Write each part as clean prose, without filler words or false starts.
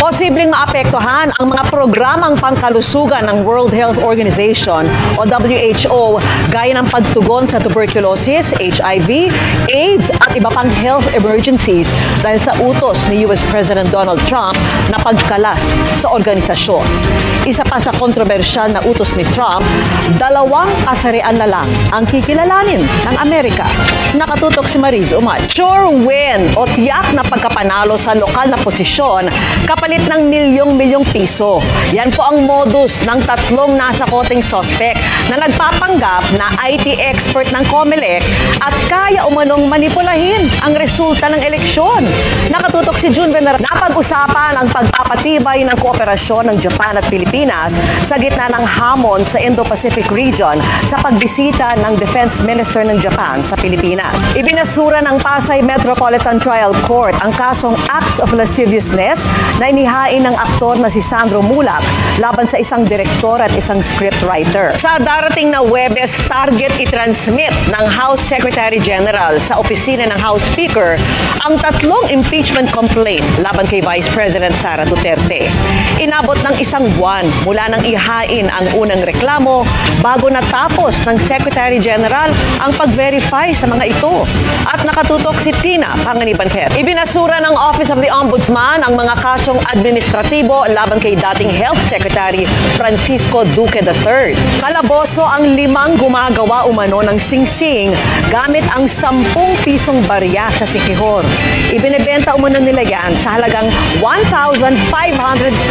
Posibleng maapektuhan ang mga programang pangkalusugan ng World Health Organization o WHO gaya ng pagtugon sa tuberculosis, HIV, AIDS at iba pang health emergencies dahil sa utos ni US President Donald Trump na pagkalas sa organisasyon. Isa pa sa kontrobersyal na utos ni Trump, 2 kasarian na lang ang kikilalanin ng Amerika. Nakatutok si Mariz Umay. Sure win o tiyak na pagkapanalo sa lokal na posisyon kapalit ng milyong-milyong piso. Yan po ang modus ng 3 nasa koteng sospek na nagpapanggap na IT expert ng COMELEC at kaya umanong manipulahin ang resulta ng eleksyon. Nakatutok si June Veneral. Napag-usapan ang pagpapatibay ng kooperasyon ng Japan at Pilipinas sa gitna ng hamon sa Indo-Pacific region sa pagbisita ng Defense Minister ng Japan sa Pilipinas. Ibinasura ng Pasay Metropolitan Trial Court ang kasong acts of lasciviousness na inihain ng aktor na si Sandro Mulak laban sa isang direktor at isang scriptwriter. Sa darating na Huwebes, target i-transmit ng House Secretary General sa opisina ng House Speaker ang 3 impeachment complaint laban kay Vice President Sara Duterte. Inabot ng 1 buwan mula nang ihain ang unang reklamo bago natapos ng Secretary General ang pag-verify sa mga ito. At nakatutok si Tina Panganibanter. Ibinasura ng Office of the Ombudsman ang mga kasong administratibo laban kay dating Health Secretary Francisco Duque III. Kalaboso ang 5 gumagawa umano ng singsing gamit ang 10 pisong barya sa Siquijor. Ibinebenta umano nila yan sa halagang 1,500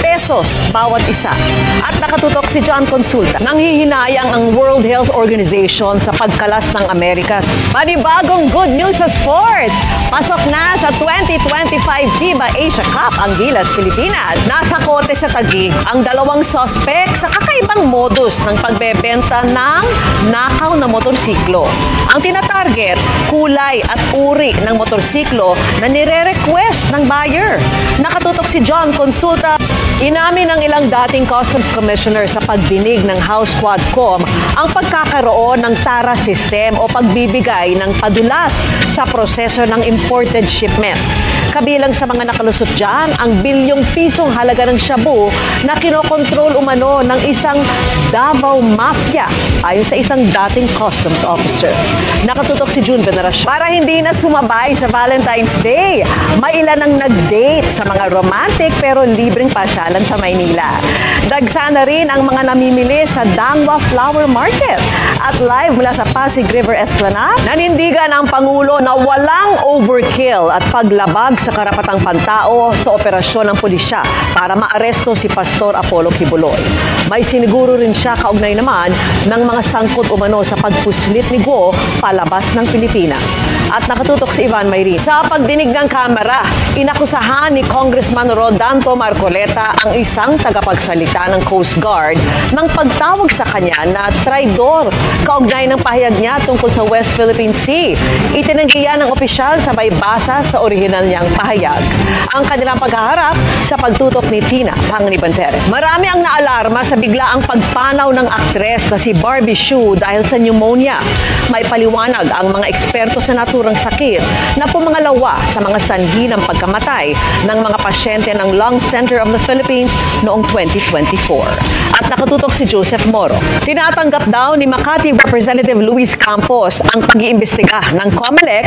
pesos bawat isa. At nakatutok si John Consulta. Nanghihinayang ang World Health Organization sa pagkalas ng Amerikas. Panibagong good news sa sports! Pasok na sa 2025 FIBA Asia Cup ang Gilas Pilipinas. Nasa kote sa Taguig ang 2 sospek sa kakaibang modus ng pagbebenta ng nakaw na motorsiklo. Ang tinatarget, kulay at uri ng motorsiklo na nire-request ng buyer. Nakatutok si John Consulta. Inamin ng ilang dating Customs Commissioner sa pagdinig ng House Quadcom ang pagkakaroon ng TARA system o pagbibigay ng padulas sa proseso ng imported shipment. Kabilang sa mga nakalusot dyan, ang bilyong pisong halaga ng shabu na kinokontrol umano ng isang Davao Mafia ayon sa isang dating customs officer. Nakatutok si June Veneracion. Para hindi na sumabay sa Valentine's Day, may ilan ang nag-date sa mga romantic pero libreng pasyalan sa Maynila. Dagsa na rin ang mga namimili sa Dangwa Flower Market. At live mula sa Pasig River Esplanade, nanindigan ang Pangulo na walang overkill at paglabag sa karapatang pantao sa operasyon ng pulisya para maaresto si Pastor Apollo Kibuloy. May siniguro rin siya kaugnay naman ng mga sangkot umano sa pagpuslit ni Guo palabas ng Pilipinas. At nakatutok si Ivan Mayrin. Sa pagdinig ng Kamara, inakusahan ni Congressman Rodanto Marcoleta ang isang tagapagsalita ng Coast Guard ng pagtawag sa kanya na traidor kaugnay ng pahayag niya tungkol sa West Philippine Sea. Itinanggi yan ng opisyal sabay basa sa orihinal niyang pahayag. Ang kanilang paghaharap sa pagtutok ni Tina Panganibanter. Marami ang naalarma sa biglaang pagpanaw ng aktres na si Barbie Hsu dahil sa pneumonia. May paliwanag ang mga eksperto sa naturang sakit na pumangalawa sa mga sanhi ng pagkamatay ng mga pasyente ng Lung Center of the Philippines noong 2024. At nakatutok si Joseph Moro. Tinatanggap daw ni Makati Representative Luis Campos ang pag-iimbestiga ng COMELEC